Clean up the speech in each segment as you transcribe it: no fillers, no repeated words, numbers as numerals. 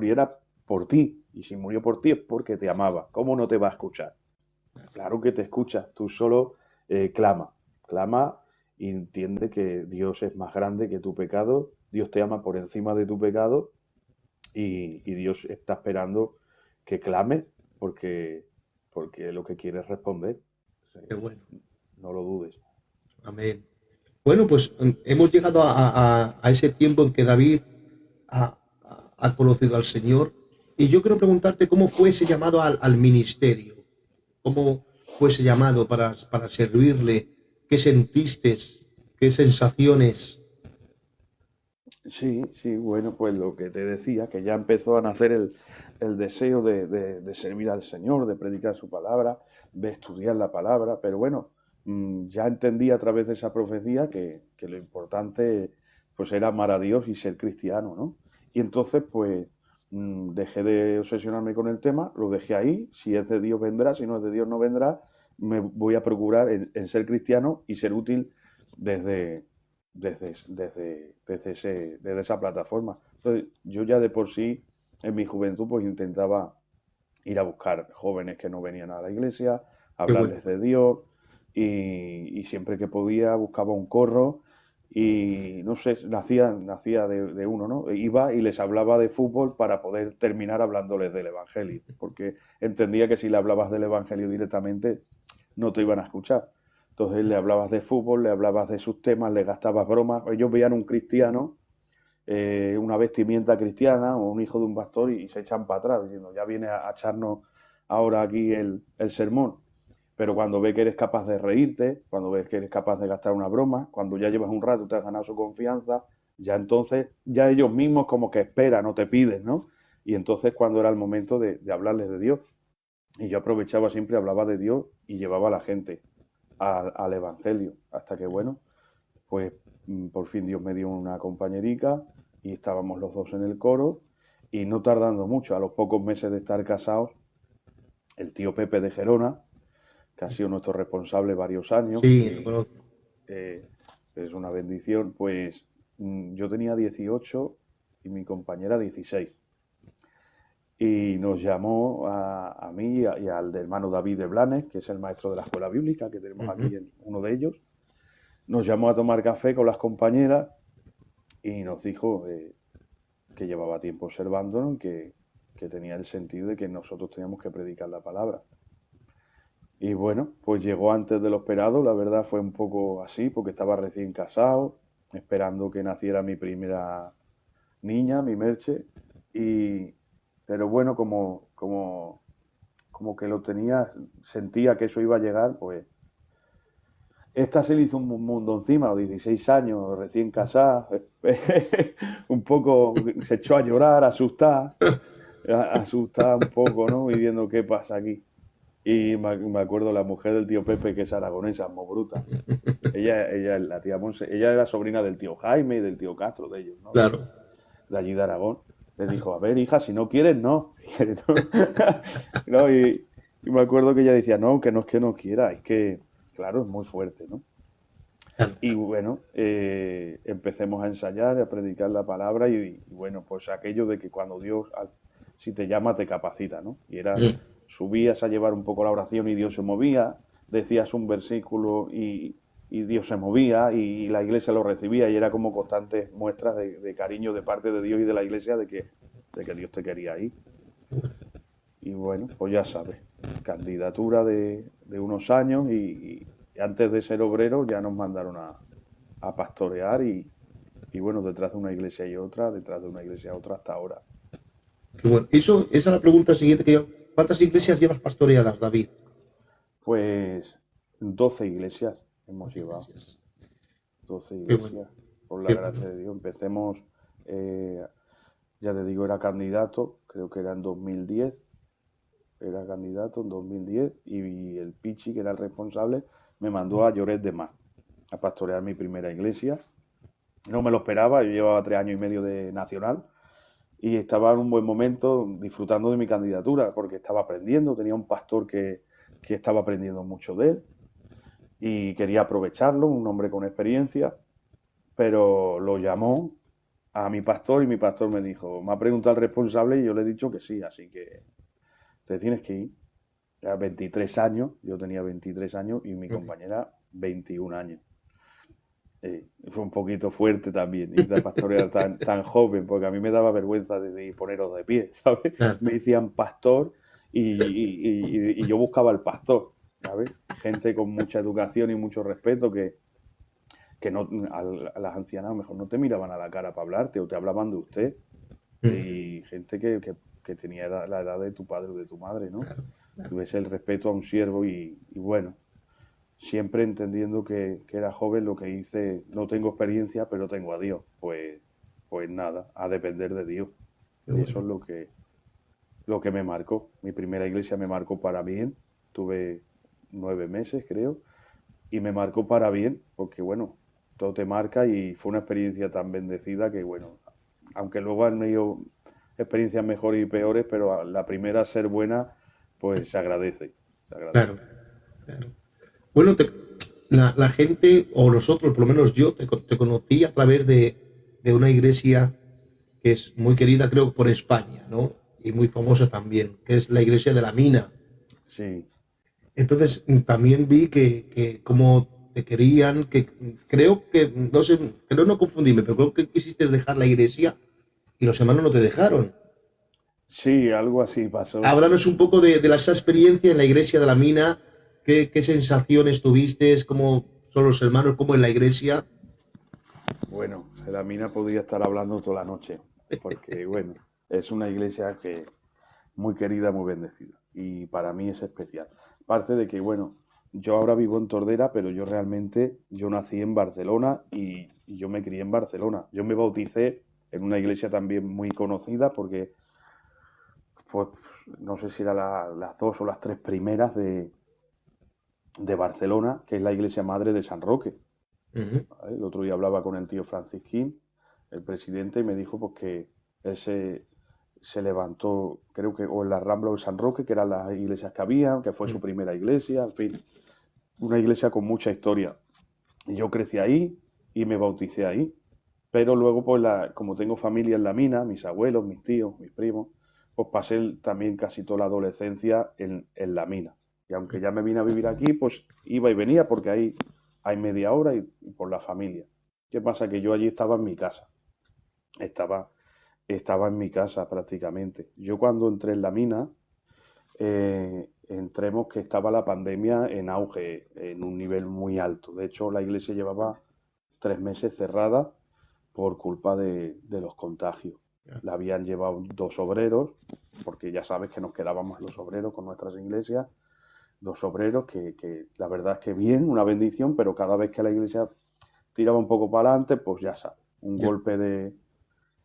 muriera por ti. Y si murió por ti es porque te amaba. ¿Cómo no te va a escuchar? Claro que te escucha. Tú solo clama y entiende que Dios es más grande que tu pecado. Dios te ama por encima de tu pecado y Dios está esperando que clame porque, porque lo que quiere es responder. Qué bueno. No lo dudes. Amén. Bueno, pues hemos llegado a ese tiempo en que David ha conocido al Señor. Y yo quiero preguntarte cómo fue ese llamado al ministerio, cómo fue ese llamado para servirle, qué sentiste, qué sensaciones. Sí, sí, bueno, pues lo que te decía, que ya empezó a nacer el deseo de servir al Señor, de predicar su palabra, de estudiar la palabra, pero bueno, ya entendí a través de esa profecía que lo importante pues era amar a Dios y ser cristiano, ¿no? Y entonces pues dejé de obsesionarme con el tema, lo dejé ahí, si es de Dios vendrá, si no es de Dios no vendrá, me voy a procurar en ser cristiano y ser útil desde, desde esa plataforma. Entonces, yo ya de por sí, en mi juventud, pues intentaba ir a buscar jóvenes que no venían a la iglesia, Qué bueno. hablarles de Dios y siempre que podía buscaba un corro y no sé, nacía de uno, ¿no? Iba y les hablaba de fútbol para poder terminar hablándoles del Evangelio, porque entendía que si le hablabas del Evangelio directamente no te iban a escuchar. Entonces le hablabas de fútbol, le hablabas de sus temas, le gastabas bromas. Ellos veían un cristiano, una vestimenta cristiana o un hijo de un pastor y se echan para atrás diciendo, ya viene a echarnos ahora aquí el sermón. Pero cuando ve que eres capaz de reírte, cuando ves que eres capaz de gastar una broma, cuando ya llevas un rato, te has ganado su confianza, ya entonces, ya ellos mismos como que esperan o te piden, ¿no? Y entonces cuando era el momento de hablarles de Dios. Y yo aprovechaba siempre, hablaba de Dios y llevaba a la gente al Evangelio. Hasta que, bueno, pues por fin Dios me dio una compañerica y estábamos los dos en el coro. Y no tardando mucho, a los pocos meses de estar casados, el tío Pepe de Gerona, que ha sido nuestro responsable varios años, Sí, lo y conozco. eh, es una bendición, pues yo tenía 18 y mi compañera 16. Y nos llamó a mí y al hermano David de Blanes, que es el maestro de la escuela bíblica que tenemos Ujú. aquí, uno de ellos. Nos llamó a tomar café con las compañeras y nos dijo que llevaba tiempo observándonos y que tenía el sentido de que nosotros teníamos que predicar la palabra. Y bueno, pues llegó antes de lo esperado, la verdad fue un poco así, porque estaba recién casado, esperando que naciera mi primera niña, mi Merche, y, pero bueno, como que lo tenía, sentía que eso iba a llegar, pues esta se le hizo un mundo encima, 16 años, recién casada, un poco, se echó a llorar, asustada un poco, ¿no? Y viendo qué pasa aquí. Y me acuerdo la mujer del tío Pepe, que es aragonesa, muy bruta. Ella, la tía Monse, ella era sobrina del tío Jaime y del tío Castro, de ellos, ¿no? Claro. De allí de Aragón. Le dijo, a ver, hija, si no quieres, no. ¿No? ¿No? Y me acuerdo que ella decía, no, que no es que no quiera, es que, claro, es muy fuerte, ¿no? Claro. Y bueno, empecemos a ensayar, a predicar la palabra y bueno, pues aquello de que cuando Dios, si te llama, te capacita, ¿no? Y era, Mm. subías a llevar un poco la oración y Dios se movía, decías un versículo y Dios se movía y la iglesia lo recibía y era como constantes muestras de cariño de parte de Dios y de la iglesia de que Dios te quería ahí. Y bueno, pues ya sabes, candidatura de unos años y antes de ser obrero ya nos mandaron a pastorear y bueno, detrás de una iglesia y otra, detrás de una iglesia y otra hasta ahora. Qué bueno. Eso, esa es la pregunta siguiente que yo. ¿Cuántas iglesias llevas pastoreadas, David? Pues 12 iglesias hemos 12 llevado, iglesias. 12 Qué bueno. iglesias, por la Qué gracia bueno. de Dios. Empecemos, eh, ya te digo, era candidato, creo que era en 2010, era candidato en 2010 y el Pichi, que era el responsable, me mandó a Lloret de Mar a pastorear mi primera iglesia. No me lo esperaba, yo llevaba 3 años y medio de nacional y estaba en un buen momento disfrutando de mi candidatura porque estaba aprendiendo, tenía un pastor que estaba aprendiendo mucho de él y quería aprovecharlo, un hombre con experiencia, pero lo llamó a mi pastor y mi pastor me dijo, me ha preguntado el responsable y yo le he dicho que sí, así que te tienes que ir. Era 23 años, yo tenía 23 años y mi Ok. compañera 21 años. Fue un poquito fuerte también ir de pastorear tan joven, porque a mí me daba vergüenza de poneros de pie, ¿sabes? Claro, Me decían pastor y yo buscaba el pastor, ¿sabes? Gente con mucha educación y mucho respeto que no, a las ancianas a lo mejor no te miraban a la cara para hablarte o te hablaban de usted. mm, Y gente que tenía la edad de tu padre o de tu madre, ¿no? claro, claro, Tuviese el respeto a un siervo y bueno, siempre entendiendo que era joven, lo que hice, no tengo experiencia, pero tengo a Dios. Pues nada, a depender de Dios. qué Y eso bueno. es lo que me marcó. Mi primera iglesia me marcó para bien. Tuve 9 meses, creo, y me marcó para bien, porque bueno, todo te marca y fue una experiencia tan bendecida que bueno, aunque luego han ido experiencias mejores y peores, pero la primera ser buena, pues se agradece, se agradece. Claro, claro. Bueno, la gente, o nosotros, por lo menos yo, te conocí a través de una iglesia que es muy querida, creo, por España, ¿no? Y muy famosa también, que es la iglesia de la Mina. Sí, Entonces, también vi que como te querían, que creo que, no sé, creo no confundirme, pero creo que quisiste dejar la iglesia y los hermanos no te dejaron. sí, algo así pasó, sí. Háblanos un poco de esa experiencia en la iglesia de la Mina, qué sensaciones tuviste, cómo son los hermanos, cómo en la iglesia. Bueno, la mina podía estar hablando toda la noche, porque bueno, es una iglesia que muy querida, muy bendecida, y para mí es especial. Aparte de que, bueno, yo ahora vivo en Tordera, pero yo realmente, yo nací en Barcelona y yo me crié en Barcelona. Yo me bauticé en una iglesia también muy conocida, porque pues no sé si era las dos o las tres primeras de Barcelona, que es la iglesia madre de San Roque. Ujú, ¿Vale? El otro día hablaba con el tío Francisquín, el presidente, y me dijo pues, que él se levantó, creo que o en la Rambla o en San Roque, que eran las iglesias que había, que fue su ujú. primera iglesia, en fin, una iglesia con mucha historia. Y yo crecí ahí y me bauticé ahí. Pero luego, pues, como tengo familia en la mina, mis abuelos, mis tíos, mis primos, pues pasé también casi toda la adolescencia en la mina. Y aunque ya me vine a vivir aquí, pues iba y venía porque ahí hay media hora y por la familia. ¿Qué pasa? Que yo allí estaba en mi casa. Estaba, estaba en mi casa prácticamente. Yo cuando entré en la mina, entremos que estaba la pandemia en auge, en un nivel muy alto. De hecho, la iglesia llevaba 3 meses cerrada por culpa de los contagios. Ya. La habían llevado 2 obreros, porque ya sabes que nos quedábamos los obreros con nuestras iglesias, 2 obreros que la verdad es que bien, una bendición, pero cada vez que la iglesia tiraba un poco para adelante, pues ya sabes, un Ya. golpe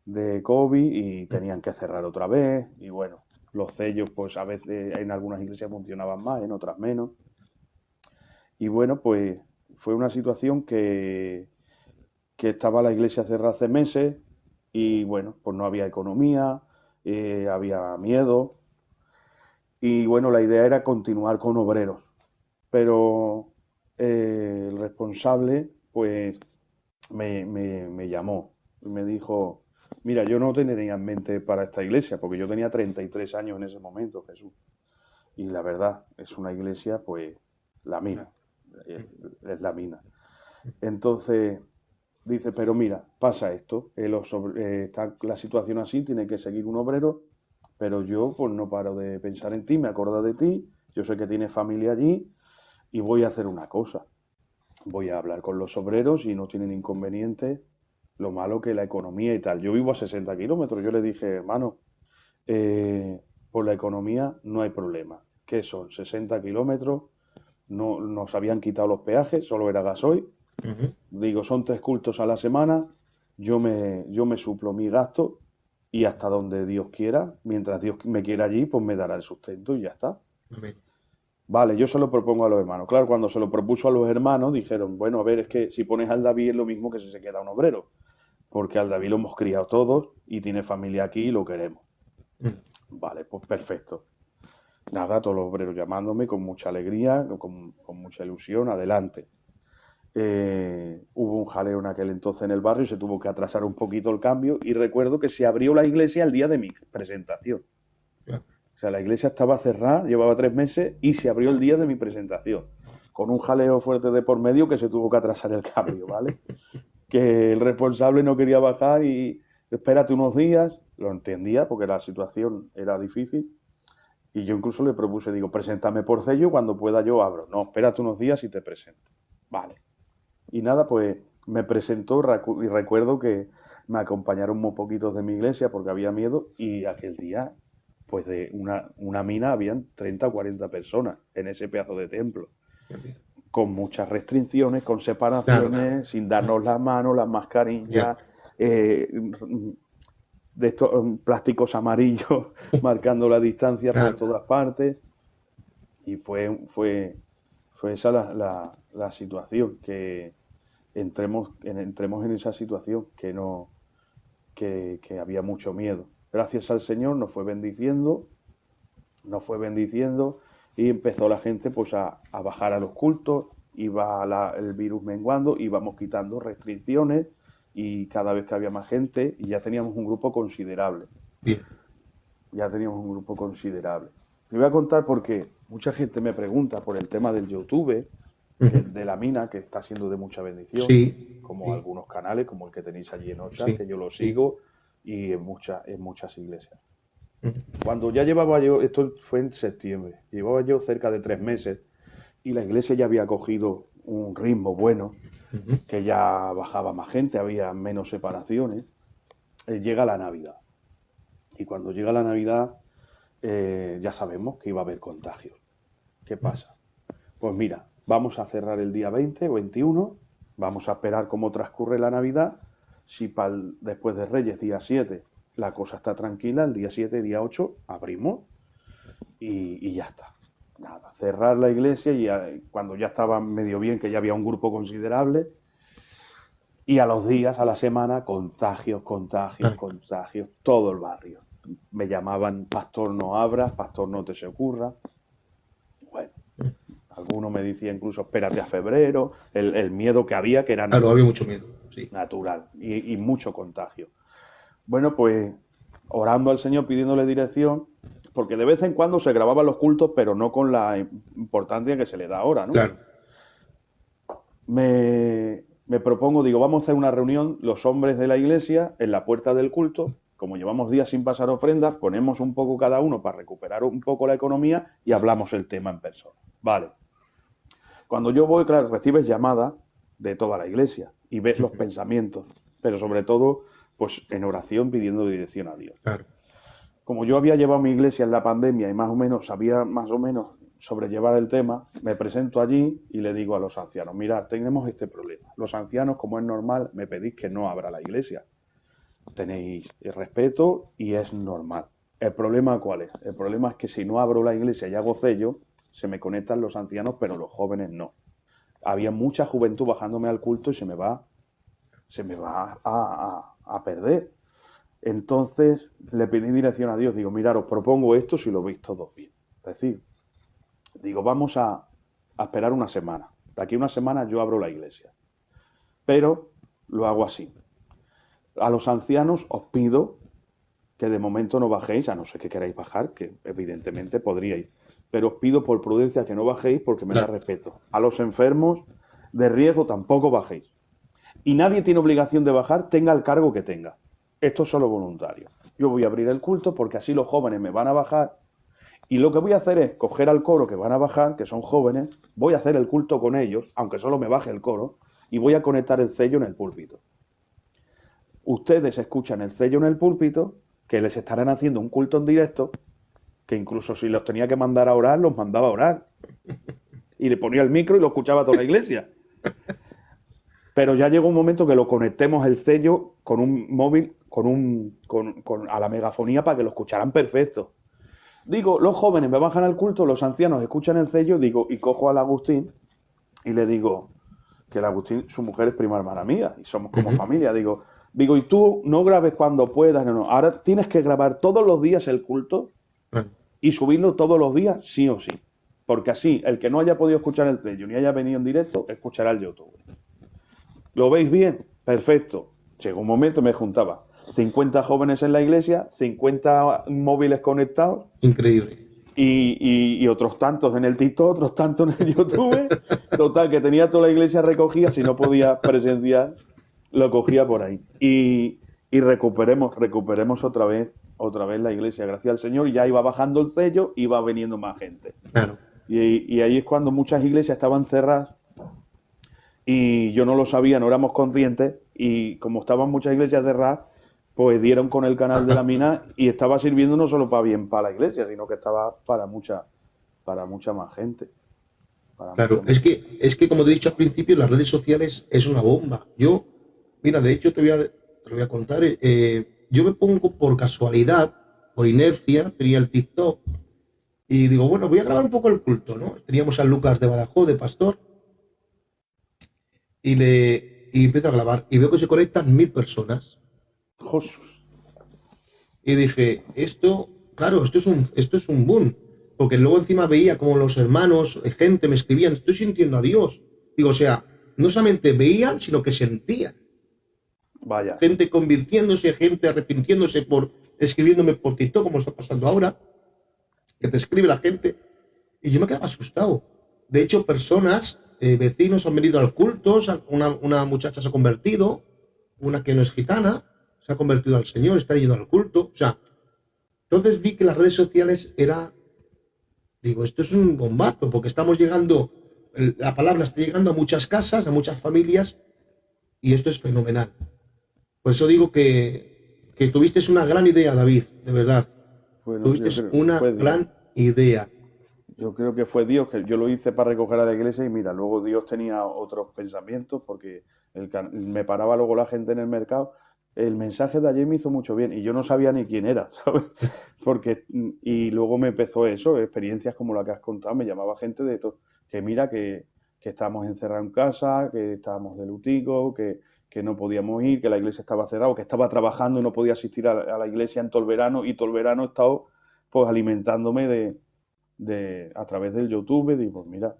de COVID y tenían que cerrar otra vez. Y bueno, los sellos, pues a veces en algunas iglesias funcionaban más, en otras menos. Y bueno, pues fue una situación que estaba la iglesia cerrada hace meses y bueno, pues no había economía, había miedo y bueno, la idea era continuar con obreros, pero el responsable pues me llamó y me dijo, mira, yo no te tenía en mente para esta iglesia, porque yo tenía 33 años en ese momento, Jesús, y la verdad, es una iglesia pues la mina, Claro. es la mina. Entonces, dice, pero mira, pasa esto, está la situación así, tiene que seguir un obrero, pero yo pues no paro de pensar en ti, me acuerdo de ti, yo sé que tienes familia allí y voy a hacer una cosa. Voy a hablar con los obreros y no tienen inconveniente, lo malo que la economía y tal. Yo vivo a 60 kilómetros, yo le dije, hermano, por la economía no hay problema. ¿Qué son? 60 kilómetros, no nos habían quitado los peajes, solo era gasoil. Ujú. Digo, son 3 cultos a la semana, yo me suplo mi gasto y hasta donde Dios quiera, mientras Dios me quiera allí, pues me dará el sustento y ya está. Amén. Vale, yo se lo propongo a los hermanos. Claro, cuando se lo propuso a los hermanos, dijeron, bueno, a ver, es que si pones al David es lo mismo que si se queda un obrero, porque al David lo hemos criado todos y tiene familia aquí y lo queremos. Mm. Vale, pues perfecto. Nada, todos los obreros llamándome con mucha alegría, con mucha ilusión, adelante. Hubo un jaleo en aquel entonces en el barrio y se tuvo que atrasar un poquito el cambio. Y recuerdo que se abrió la iglesia el día de mi presentación. Ya. O sea, la iglesia estaba cerrada, llevaba 3 meses y se abrió el día de mi presentación. Con un jaleo fuerte de por medio que se tuvo que atrasar el cambio, ¿vale? Que el responsable no quería bajar y espérate unos días. Lo entendía porque la situación era difícil. Y yo incluso le propuse, digo, preséntame por sello, cuando pueda yo abro. No, espérate unos días y te presento. Vale. Y nada, pues me presentó y recuerdo que me acompañaron muy poquitos de mi iglesia porque había miedo y aquel día, pues de una mina habían 30 o 40 personas en ese pedazo de templo, con muchas restricciones, con separaciones, Claro. sin darnos las manos, las mascarillas, Ya. de estos plásticos amarillos marcando la distancia por Claro. todas partes. Y fue esa la situación, que entremos en esa situación, que había mucho miedo. Gracias al Señor nos fue bendiciendo y empezó la gente pues a bajar a los cultos, iba el virus menguando, íbamos quitando restricciones y cada vez que había más gente y ya teníamos un grupo considerable. Bien. Ya teníamos un grupo considerable. Te voy a contar porque mucha gente me pregunta por el tema del YouTube, de la mina, que está siendo de mucha bendición, Sí, como sí, algunos canales, como el que tenéis allí en Ocha, sí, que yo lo sí. sigo, y en muchas iglesias. Cuando ya llevaba yo, esto fue en septiembre, llevaba yo cerca de 3 meses y la iglesia ya había cogido un ritmo bueno, que ya bajaba más gente, había menos separaciones, llega la Navidad. Y cuando llega la Navidad, ya sabemos que iba a haber contagios. ¿Qué pasa? Pues mira, vamos a cerrar el día 20 o 21, vamos a esperar cómo transcurre la Navidad. Si después de Reyes, día 7, la cosa está tranquila, el día 7, día 8, abrimos y ya está. Nada, cerrar la iglesia y cuando ya estaba medio bien, que ya había un grupo considerable, y a los días, a la semana, contagios, todo el barrio. Me llamaban, pastor no abras, pastor no te se ocurra. Bueno, algunos me decían incluso espérate a febrero, el miedo que había, que era Claro, había mucho miedo. Sí. natural y mucho contagio. Bueno, pues orando al Señor, pidiéndole dirección, porque de vez en cuando se grababan los cultos, pero no con la importancia que se le da ahora, ¿no? Claro. Me propongo, digo, vamos a hacer una reunión los hombres de la iglesia en la puerta del culto. Como llevamos días sin pasar ofrendas, ponemos un poco cada uno para recuperar un poco la economía y hablamos el tema en persona. Vale. Cuando yo voy, claro, recibes llamadas de toda la iglesia y ves los pensamientos, pero sobre todo, pues en oración pidiendo dirección a Dios. Claro. Como yo había llevado mi iglesia en la pandemia y más o menos sabía más o menos sobrellevar el tema, me presento allí y le digo a los ancianos, mirad, tenemos este problema. Los ancianos, como es normal, me pedís que no abra la iglesia. Tenéis el respeto y es normal. ¿El problema cuál es? El problema es que si no abro la iglesia y hago sello, se me conectan los ancianos, pero los jóvenes no. Había mucha juventud bajándome al culto y se me va a perder. Entonces le pedí dirección a Dios, digo, mirad, os propongo esto si lo veis todos bien. Es decir, digo, vamos a esperar una semana. De aquí a una semana yo abro la iglesia. Pero lo hago así. A los ancianos os pido que de momento no bajéis, a no ser que queráis bajar, que evidentemente podríais. Pero os pido por prudencia que no bajéis porque me da respeto. A los enfermos de riesgo tampoco bajéis. Y nadie tiene obligación de bajar, tenga el cargo que tenga. Esto es solo voluntario. Yo voy a abrir el culto porque así los jóvenes me van a bajar. Y lo que voy a hacer es coger al coro que van a bajar, que son jóvenes, voy a hacer el culto con ellos, aunque solo me baje el coro, y voy a conectar el sello en el púlpito. Ustedes escuchan el sello en el púlpito, que les estarán haciendo un culto en directo, que incluso si los tenía que mandar a orar, los mandaba a orar. Y le ponía el micro y lo escuchaba toda la iglesia. Pero ya llegó un momento que lo conectemos el sello con un móvil, a la megafonía para que lo escucharan perfecto. Digo, los jóvenes me bajan al culto, los ancianos escuchan el sello, digo, y cojo al Agustín y le digo que el Agustín, su mujer es prima hermana mía y somos como familia. Digo, y tú no grabes cuando puedas, no. Ahora tienes que grabar todos los días el culto y subirlo todos los días, sí o sí. Porque así, el que no haya podido escuchar el sello ni haya venido en directo, escuchará el YouTube. ¿Lo veis bien? Perfecto. Llegó un momento, me juntaba 50 jóvenes en la iglesia, 50 móviles conectados Increíble. y otros tantos en el TikTok, otros tantos en el YouTube. Total, que tenía toda la iglesia recogida, si no podía presenciar, lo cogía por ahí. Y recuperemos otra vez la iglesia, gracias al Señor, ya iba bajando el sello, iba viniendo más gente. Claro, Y ahí es cuando muchas iglesias estaban cerradas y yo no lo sabía, no éramos conscientes, y como estaban muchas iglesias cerradas, pues dieron con el canal de la mina y estaba sirviendo no solo para bien para la iglesia, sino que estaba para mucha más gente. Para claro. mucha más gente. Es que como te he dicho al principio, las redes sociales es una bomba. Yo, mira, de hecho te lo voy a contar. Yo me pongo por casualidad, por inercia, tenía el TikTok y digo, bueno, voy a grabar un poco el culto, ¿no? Teníamos a Lucas de Badajoz, de pastor, y empiezo a grabar y veo que se conectan 1000 personas. Jesús. Y dije, claro, esto es un boom. Porque luego encima veía como los hermanos, gente me escribían, estoy sintiendo a Dios. Digo, o sea, no solamente veían, sino que sentían. Vaya. Gente convirtiéndose, gente arrepintiéndose por escribiéndome por TikTok, como está pasando ahora, que te escribe la gente. Y yo me quedaba asustado. De hecho, personas, vecinos han venido al culto, una muchacha se ha convertido, una que no es gitana, se ha convertido al Señor, está yendo al culto. O sea, entonces vi que las redes sociales digo, esto es un bombazo, porque estamos llegando, la palabra está llegando a muchas casas, a muchas familias, y esto es fenomenal. Por eso digo que tuviste una gran idea, David, de verdad. Bueno, Tuviste una fue Dios. gran idea. Yo creo que fue Dios, que yo lo hice para recoger a la iglesia y mira, luego Dios tenía otros pensamientos porque me paraba luego la gente en el mercado. El mensaje de ayer me hizo mucho bien y yo no sabía ni quién era, ¿sabes? Y luego me empezó eso, experiencias como la que has contado, me llamaba gente de todo, que mira que estábamos encerrados en casa, que estábamos de lutico, que no podíamos ir, que la iglesia estaba cerrada, que estaba trabajando y no podía asistir a la iglesia en todo el verano y todo el verano he estado pues alimentándome a través del YouTube, digo, mira,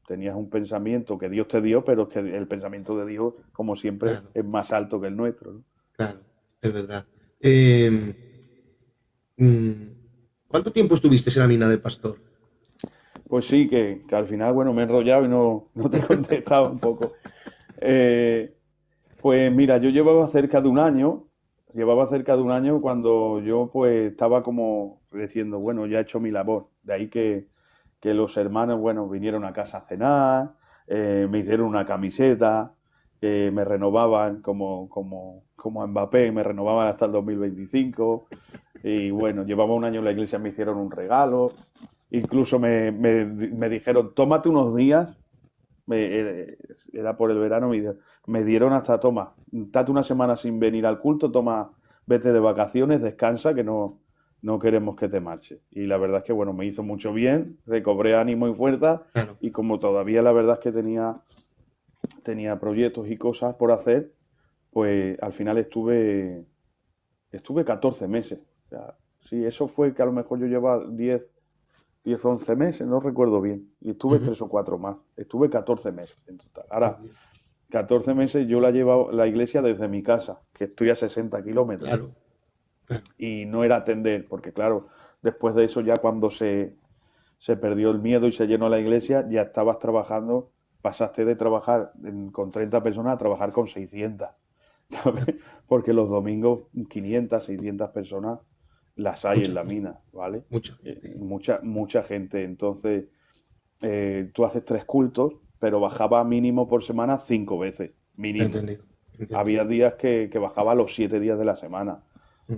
tenías un pensamiento que Dios te dio, pero es que el pensamiento de Dios, como siempre, Claro, es más alto que el nuestro, ¿no? claro, es verdad. Eh, mm, ¿Cuánto tiempo estuviste en la mina de pastor? Pues sí, que al final, bueno, me he enrollado y no te he contestado un poco. Eh, pues mira, yo llevaba cerca de un año cuando yo pues estaba como diciendo, bueno, ya he hecho mi labor. De ahí que los hermanos, bueno, vinieron a casa a cenar, me hicieron una camiseta, me renovaban como Mbappé, me renovaban hasta el 2025. Y bueno, llevaba un año en la iglesia, me hicieron un regalo. Incluso me dijeron, tómate unos días, era por el verano, me dieron hasta, toma, date una semana sin venir al culto, toma, vete de vacaciones, descansa, que no queremos que te marches. Y la verdad es que, bueno, me hizo mucho bien, recobré ánimo y fuerza, Claro. y como todavía la verdad es que tenía proyectos y cosas por hacer, pues al final estuve 14 meses. O sea, sí, eso fue que a lo mejor yo llevaba 11 meses, no recuerdo bien. Y estuve Ujú. 3 o 4 más. Estuve 14 meses en total. Muy Ahora, bien. 14 meses yo la llevo la iglesia desde mi casa, que estoy a 60 kilómetros. Claro, claro. Y no era atender, porque claro, después de eso ya cuando se perdió el miedo y se llenó la iglesia, ya estabas trabajando, pasaste de trabajar con 30 personas a trabajar con 600. ¿Sabes? Porque los domingos 500, 600 personas las hay Mucha en la gente, mina, ¿vale? mucha gente. Mucha gente. Entonces, tú haces 3 cultos, pero bajaba mínimo por semana 5 veces, mínimo. Entendido, entendido. Había días que bajaba los 7 días de la semana. Mm.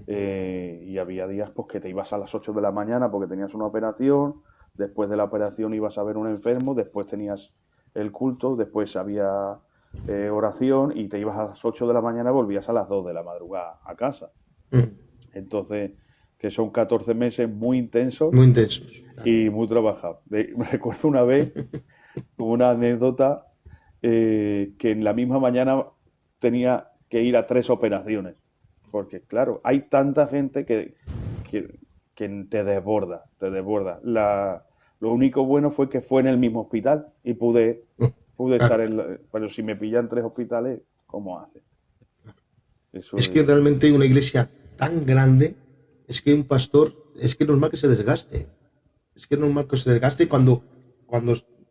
Y había días pues que te ibas a las 8 de la mañana porque tenías una operación, después de la operación ibas a ver un enfermo, después tenías el culto, después había oración y te ibas a las 8 de la mañana y volvías a las 2 de la madrugada a casa. Mm. Entonces, que son 14 meses muy intensos Muy intensos. Claro. y muy trabajados. Recuerdo una vez, una anécdota, que en la misma mañana tenía que ir a 3 operaciones. Porque, claro, hay tanta gente que, que te desborda, te desborda. Lo único bueno fue que fue en el mismo hospital y pude Claro. estar pero si me pillan 3 hospitales, ¿cómo hace? Eso Es que realmente una iglesia tan grande, es que un pastor, es que es normal que se desgaste. Es que es normal que se desgaste cuando